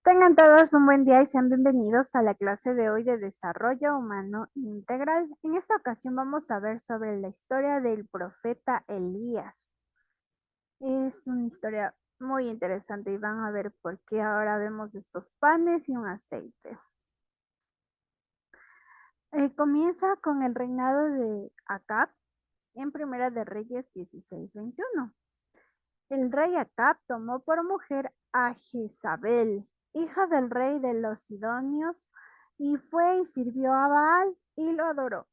Tengan todos un buen día y sean bienvenidos a la clase de hoy de Desarrollo Humano Integral. En esta ocasión vamos a ver sobre la historia del profeta Elías. Es una historia muy interesante y van a ver por qué ahora vemos estos panes y un aceite. Comienza con el reinado de Acab en Primera de Reyes 16:21. El rey Acab tomó por mujer a Jezabel, hija del rey de los Sidonios, y fue y sirvió a Baal y lo adoró.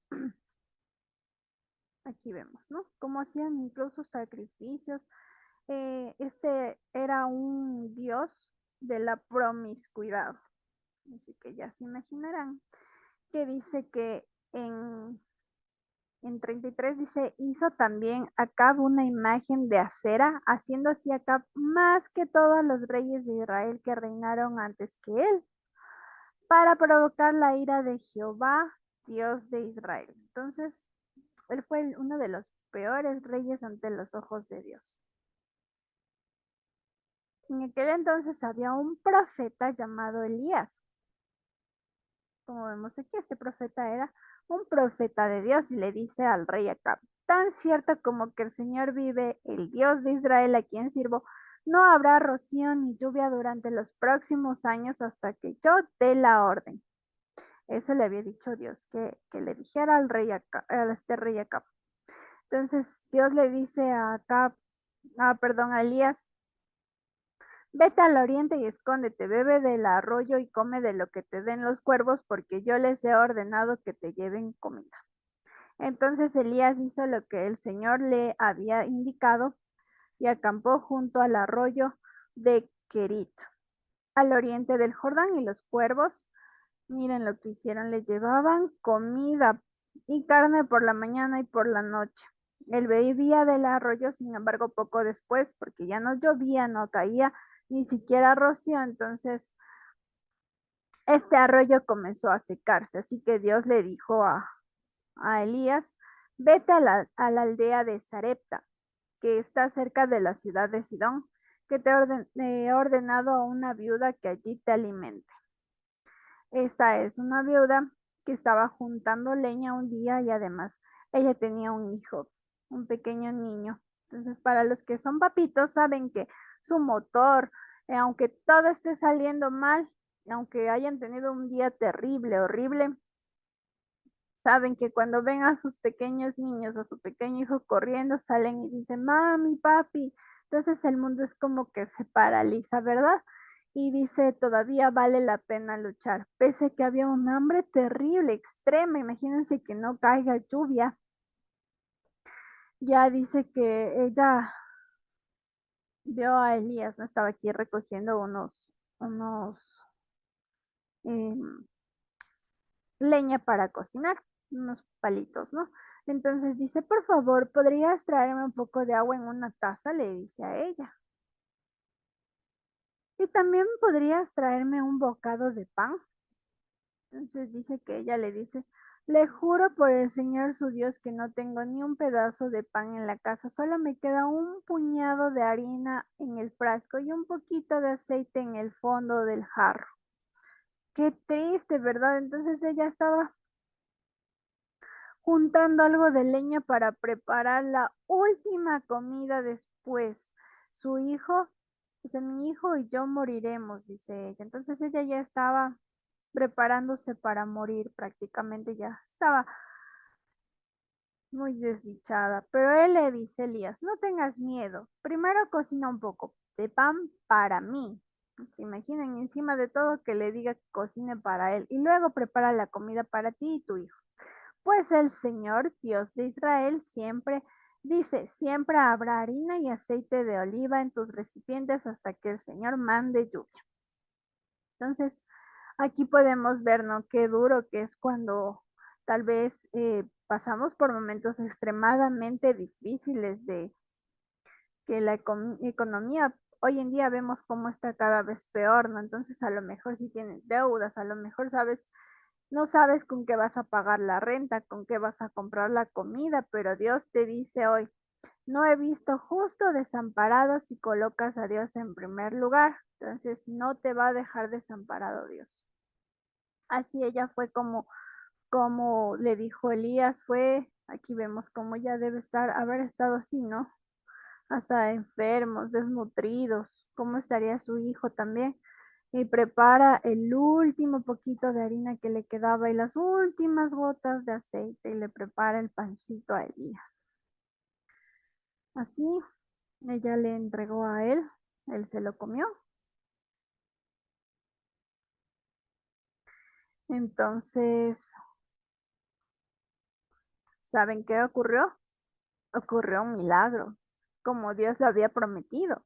Aquí vemos, ¿no? Cómo hacían incluso sacrificios. Este era un dios de la promiscuidad. Así que ya se imaginarán que dice que en 33 dice, hizo también Acab una imagen de acera, haciendo así Acab más que todos los reyes de Israel que reinaron antes que él, para provocar la ira de Jehová, Dios de Israel. Entonces, él fue uno de los peores reyes ante los ojos de Dios. En aquel entonces había un profeta llamado Elías. Como vemos aquí, este profeta era un profeta de Dios y le dice al rey Acab, tan cierto como que el Señor vive, el Dios de Israel a quien sirvo, no habrá rocío ni lluvia durante los próximos años hasta que yo dé la orden. Eso le había dicho Dios, que le dijera al rey Acab, a este rey Acab. Entonces Dios le dice a Acab, a Elías, vete al oriente y escóndete, bebe del arroyo y come de lo que te den los cuervos, porque yo les he ordenado que te lleven comida. Entonces Elías hizo lo que el Señor le había indicado y acampó junto al arroyo de Querit, al oriente del Jordán, y los cuervos, miren lo que hicieron, le llevaban comida y carne por la mañana y por la noche. Él bebía del arroyo, sin embargo, poco después, porque ya no llovía, no caía ni siquiera rocío, entonces este arroyo comenzó a secarse. Así que Dios le dijo a Elías, vete a la aldea de Sarepta, que está cerca de la ciudad de Sidón, que he ordenado a una viuda que allí te alimente. Esta es una viuda que estaba juntando leña un día y además ella tenía un hijo, un pequeño niño. Entonces, para los que son papitos, saben que su motor, aunque todo esté saliendo mal, aunque hayan tenido un día terrible, horrible, saben que cuando ven a sus pequeños niños, a su pequeño hijo corriendo, salen y dicen, mami, papi. Entonces el mundo es como que se paraliza, ¿verdad? Y dice, todavía vale la pena luchar, pese a que había un hambre terrible, extrema. Imagínense que no caiga lluvia. Ya dice que ella vio a Elías, no estaba aquí recogiendo unos em, leña para cocinar, unos palitos, ¿no? Entonces dice, por favor, ¿podrías traerme un poco de agua en una taza? Le dice a ella. Y también podrías traerme un bocado de pan. Entonces dice que ella le dice, le juro por el Señor su Dios que no tengo ni un pedazo de pan en la casa, solo me queda un puñado de harina en el frasco y un poquito de aceite en el fondo del jarro. Qué triste, ¿verdad? Entonces ella estaba juntando algo de leña para preparar la última comida después. Su hijo, dice, mi hijo y yo moriremos, dice ella. Entonces ella ya estaba preparándose para morir, prácticamente ya estaba muy desdichada. Pero él le dice, Elías, no tengas miedo. Primero cocina un poco de pan para mí. Se imaginen encima de todo que le diga que cocine para él y luego prepara la comida para ti y tu hijo. Pues el Señor, Dios de Israel, siempre dice, siempre habrá harina y aceite de oliva en tus recipientes hasta que el Señor mande lluvia. Entonces, aquí podemos ver, ¿no? Qué duro que es cuando tal vez pasamos por momentos extremadamente difíciles de que la economía hoy en día vemos cómo está cada vez peor, ¿no? Entonces, a lo mejor si tienes deudas, a lo mejor no sabes con qué vas a pagar la renta, con qué vas a comprar la comida, pero Dios te dice hoy, No he visto justo desamparado si colocas a Dios en primer lugar. Entonces no te va a dejar desamparado Dios. Así ella fue como le dijo Elías, fue, aquí vemos cómo ya debe haber estado así, ¿no? Hasta enfermos, desnutridos, cómo estaría su hijo también. Y prepara el último poquito de harina que le quedaba y las últimas gotas de aceite y le prepara el pancito a Elías. Así, ella le entregó a él se lo comió. Entonces, ¿saben qué ocurrió? Ocurrió un milagro, como Dios lo había prometido.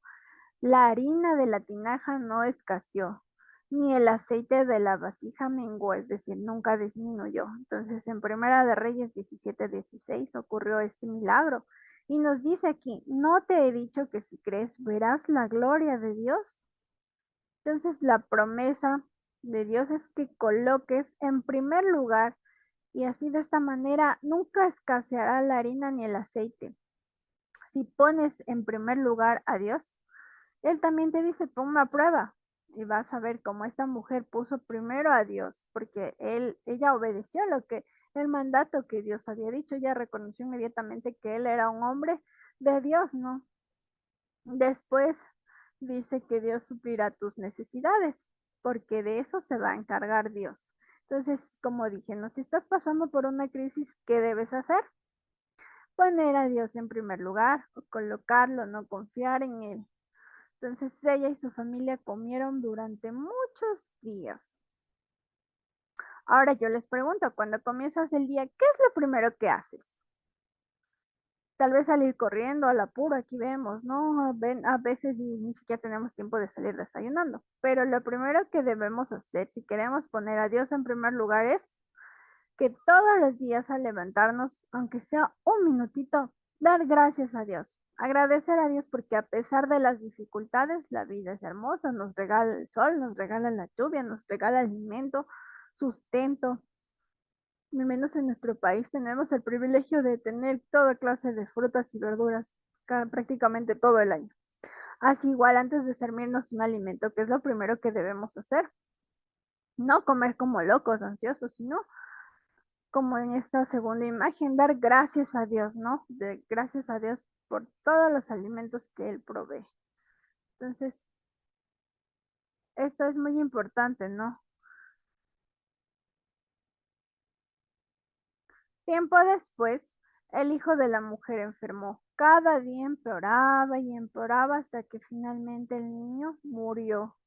La harina de la tinaja no escaseó, ni el aceite de la vasija menguó, es decir, nunca disminuyó. Entonces, en Primera de Reyes 17:16 ocurrió este milagro. Y nos dice aquí, ¿no te he dicho que si crees verás la gloria de Dios? Entonces, la promesa de Dios es que coloques en primer lugar y así de esta manera nunca escaseará la harina ni el aceite. Si pones en primer lugar a Dios, Él también te dice, ponme a prueba y vas a ver cómo esta mujer puso primero a Dios, porque ella obedeció el mandato que Dios había dicho, ella reconoció inmediatamente que él era un hombre de Dios, ¿no? Después dice que Dios suplirá tus necesidades, porque de eso se va a encargar Dios. Entonces, como dije, ¿no? Si estás pasando por una crisis, ¿qué debes hacer? Poner a Dios en primer lugar, o colocarlo, no confiar en Él. Entonces ella y su familia comieron durante muchos días. Ahora yo les pregunto, cuando comienzas el día, ¿qué es lo primero que haces? Tal vez salir corriendo al apuro, aquí vemos, ¿no? A veces ni siquiera tenemos tiempo de salir desayunando. Pero lo primero que debemos hacer si queremos poner a Dios en primer lugar es que todos los días al levantarnos, aunque sea un minutito, dar gracias a Dios. Agradecer a Dios porque a pesar de las dificultades, la vida es hermosa, nos regala el sol, nos regala la lluvia, nos regala alimento, sustento. Al menos en nuestro país tenemos el privilegio de tener toda clase de frutas y verduras prácticamente todo el año. Así igual antes de servirnos un alimento, que es lo primero que debemos hacer, no comer como locos, ansiosos, sino como en esta segunda imagen, dar gracias a Dios, ¿no? Gracias a Dios por todos los alimentos que Él provee. Entonces, esto es muy importante, ¿no? Tiempo después, el hijo de la mujer enfermó. Cada día empeoraba y empeoraba hasta que finalmente el niño murió.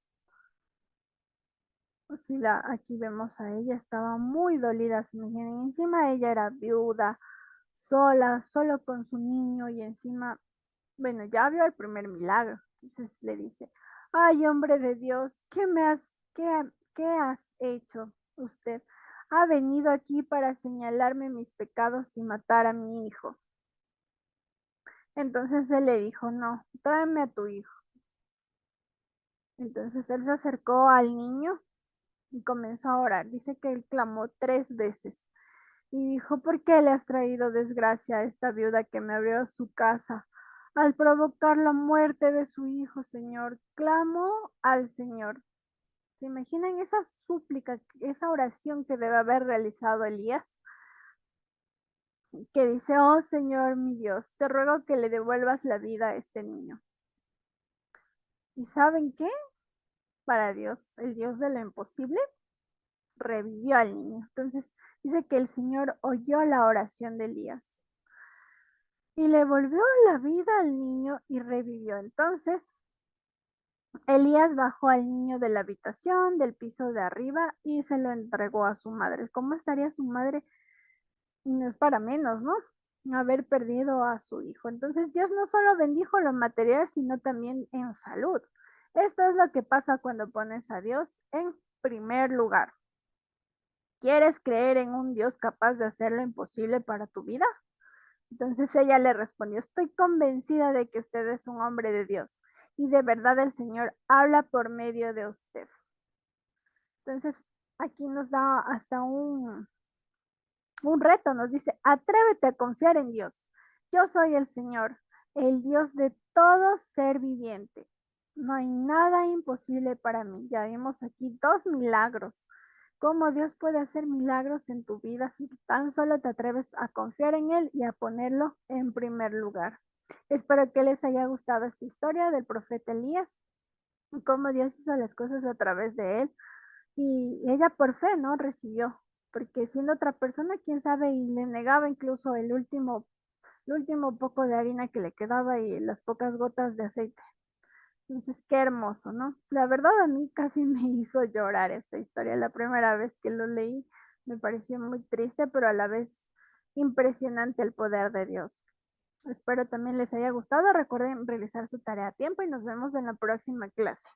Así aquí vemos a ella, estaba muy dolida, se imaginan. Encima ella era viuda, sola, solo con su niño y encima bueno, ya vio el primer milagro. Entonces le dice, ay, hombre de Dios, qué has hecho usted? Ha venido aquí para señalarme mis pecados y matar a mi hijo. Entonces él le dijo, no, tráeme a tu hijo. Entonces él se acercó al niño y comenzó a orar. Dice que él clamó 3 veces y dijo, ¿por qué le has traído desgracia a esta viuda que me abrió su casa? Al provocar la muerte de su hijo, Señor, clamo al Señor. ¿Se imaginan esa súplica, esa oración que debe haber realizado Elías? Que dice, oh Señor mi Dios, te ruego que le devuelvas la vida a este niño. ¿Y saben qué? Para Dios, el Dios de lo imposible, revivió al niño. Entonces dice que el Señor oyó la oración de Elías y le volvió la vida al niño y revivió. Entonces, Elías bajó al niño de la habitación, del piso de arriba, y se lo entregó a su madre. ¿Cómo estaría su madre? No es para menos, ¿no? Haber perdido a su hijo. Entonces, Dios no solo bendijo lo material, sino también en salud. Esto es lo que pasa cuando pones a Dios en primer lugar. ¿Quieres creer en un Dios capaz de hacer lo imposible para tu vida? Entonces ella le respondió, estoy convencida de que usted es un hombre de Dios y de verdad el Señor habla por medio de usted. Entonces aquí nos da hasta un reto, nos dice, atrévete a confiar en Dios. Yo soy el Señor. el Dios de todo ser viviente. No hay nada imposible para mí. Ya vimos aquí dos milagros. Cómo Dios puede hacer milagros en tu vida si tan solo te atreves a confiar en Él y a ponerlo en primer lugar. Espero que les haya gustado esta historia del profeta Elías y cómo Dios hizo las cosas a través de él. Y ella por fe, ¿no? Recibió, porque siendo otra persona, quién sabe, y le negaba incluso el último poco de harina que le quedaba y las pocas gotas de aceite. Entonces, qué hermoso, ¿no? La verdad a mí casi me hizo llorar esta historia. La primera vez que lo leí me pareció muy triste, pero a la vez impresionante el poder de Dios. Espero también les haya gustado. Recuerden realizar su tarea a tiempo y nos vemos en la próxima clase.